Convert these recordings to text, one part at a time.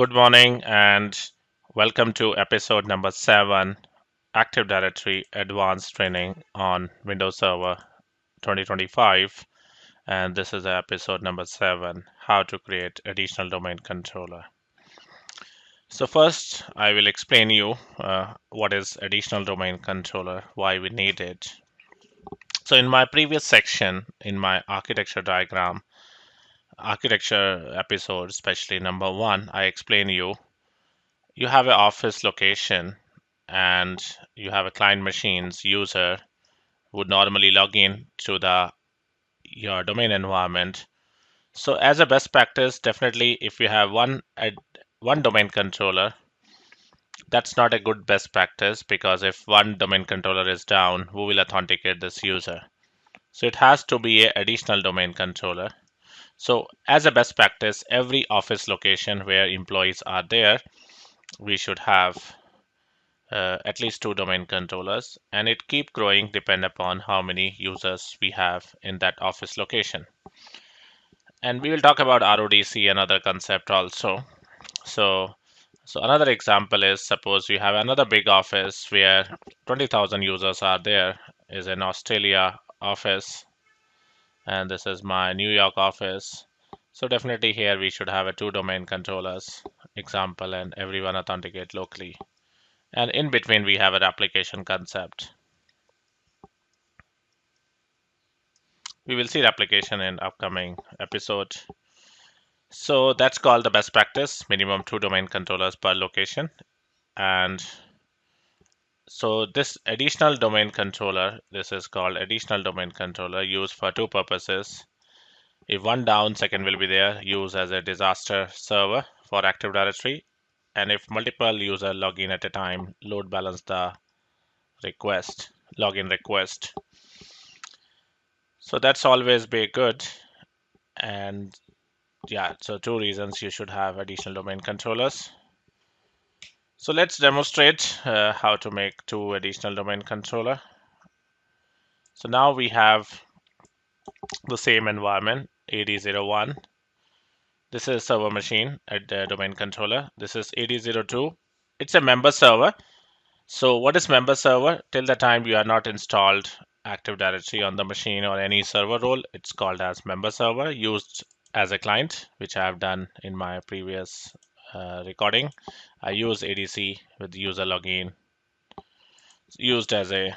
Good morning and welcome to episode number 7 Active Directory Advanced Training on Windows Server 2025. And this is episode number 7 How to Create Additional Domain Controller. So, first, I will explain you what is Additional Domain Controller, why we need it. So, in my previous section, in my architecture episode, especially number 1, I explain you have an office location and you have a client machine's user would normally log in to the your domain environment. So as a best practice, definitely if you have one domain controller, that's not a good best practice because if one domain controller is down, who will authenticate this user? So it has to be an additional domain controller. So as a best practice, every office location where employees are there, we should have at least 2 domain controllers, and it keep growing depend upon how many users we have in that office location. And we will talk about RODC, another concept also. So so another example is, suppose you have another big office where 20,000 users are there, is an Australia office, and this is my New York office. So definitely here we should have a 2 domain controllers example, and everyone authenticate locally. And in between we have an application concept. We will see replication in upcoming episode. So that's called the best practice, minimum 2 domain controllers per location. And so this additional domain controller, this is called additional domain controller, used for 2 purposes. If one down, second will be there, used as a disaster server for Active Directory. And if multiple user log in at a time, load balance the request, login request. So that's always be good. And yeah, so 2 reasons you should have additional domain controllers. So let's demonstrate how to make 2 additional domain controller. So now we have the same environment, AD01. This is server machine at the domain controller. This is AD02. It's a member server. So what is member server? Till the time you are not installed Active Directory on the machine or any server role, it's called as member server, used as a client, which I have done in my previous recording. I use ADC with user login, used as a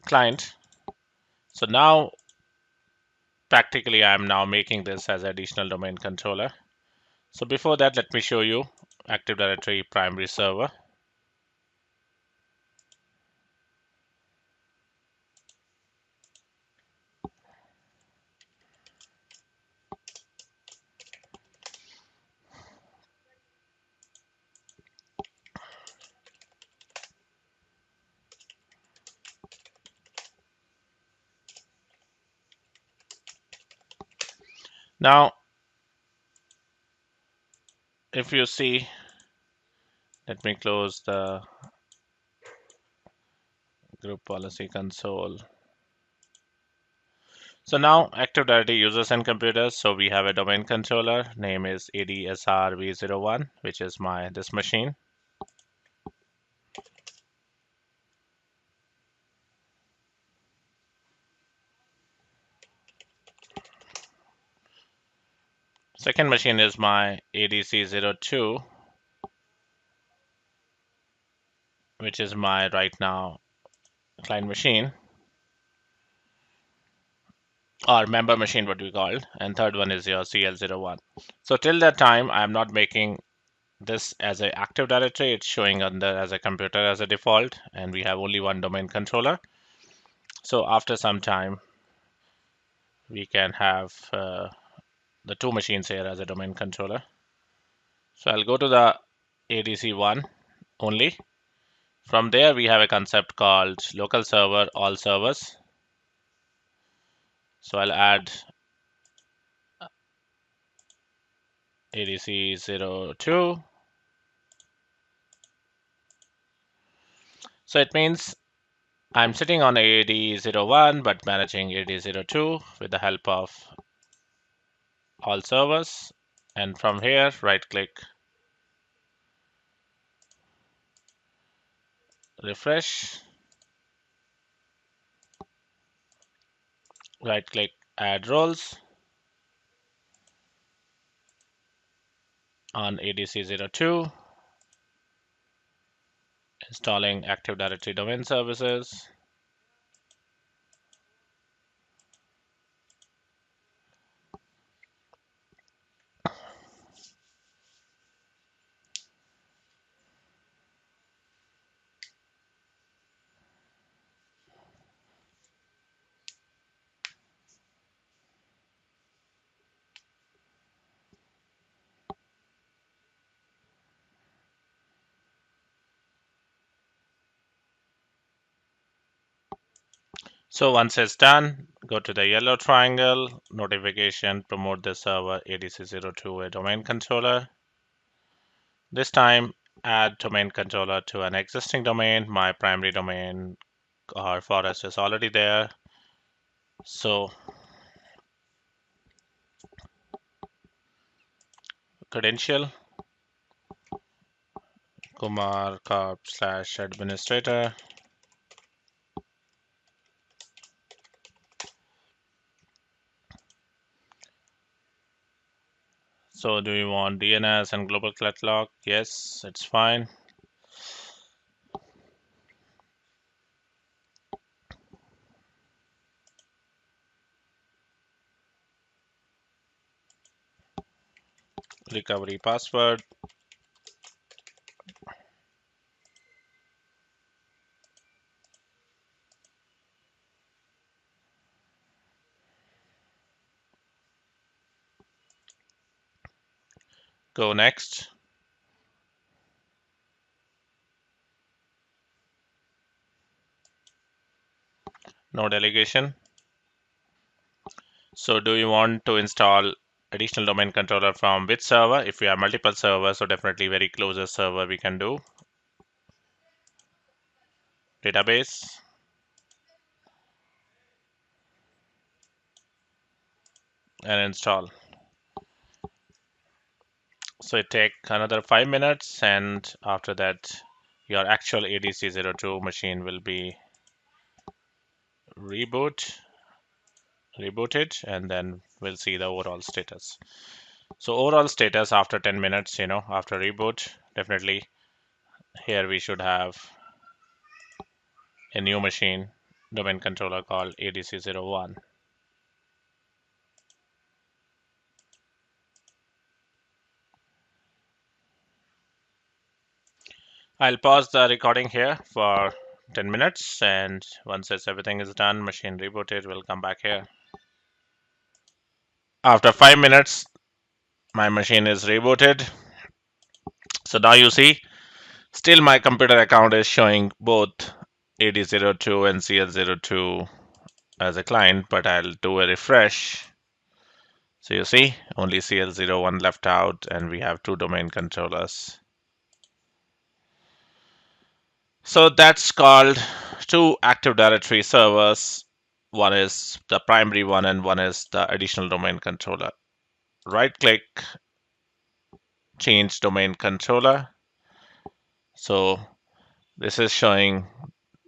client. So now practically I'm now making this as additional domain controller. So before that, let me show you Active Directory primary server. Now, if you see, let me close the group policy console. So now Active Directory users and computers. So we have a domain controller. Name is ADSRV01, which is this machine. Second machine is my ADC02, which is my right now client machine, or member machine, what we called. And third one is your CL01. So till that time, I'm not making this as an Active Directory. It's showing under as a computer as a default, and we have only one domain controller. So after some time, we can have the 2 machines here as a domain controller. So I'll go to the ADC1 only. From there, we have a concept called local server all servers. So I'll add ADC02. So it means I'm sitting on AD01 but managing AD02 with the help of all servers. And from here, right click, refresh, right click, add roles on ADC02, installing Active Directory domain services. So once it's done, go to the yellow triangle, notification, promote the server ADC02 a domain controller. This time, add domain controller to an existing domain. My primary domain or forest is already there. So credential, Kumar Corp / administrator. So do you want DNS and global catalog? Yes, it's fine. Recovery password. Go next. No delegation. So do you want to install additional domain controller from which server? If you have multiple servers, so definitely very closest server we can do. Database. And install. So it take another 5 minutes, and after that your actual ADC02 machine will be rebooted, and then we'll see the overall status. So overall status after 10 minutes, after reboot, definitely here we should have a new machine domain controller called ADC01. I'll pause the recording here for 10 minutes, and once everything is done, machine rebooted, we'll come back here. After 5 minutes, my machine is rebooted. So now you see, still my computer account is showing both AD02 and CL02 as a client, but I'll do a refresh. So you see, only CL01 left out, and we have two domain controllers. So that's called two Active Directory servers. One is the primary one, and one is the additional domain controller. Right click, change domain controller. So this is showing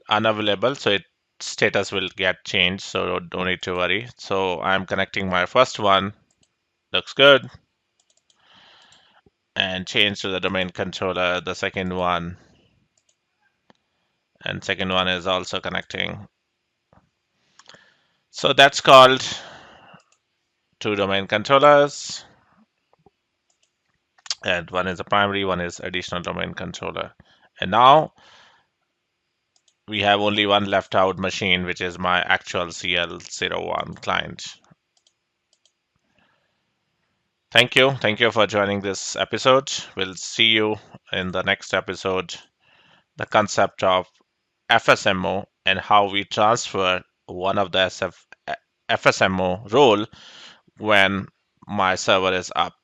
unavailable, so its status will get changed, so don't need to worry. So I'm connecting my first one, looks good, and change to the domain controller, the second one, and second one is also connecting. So that's called two domain controllers, and one is a primary, one is additional domain controller. And now we have only one left out machine, which is my actual CL01 client. Thank you. Thank you for joining this episode. We'll see you in the next episode. The concept of FSMO and how we transfer one of the FSMO role when my server is up.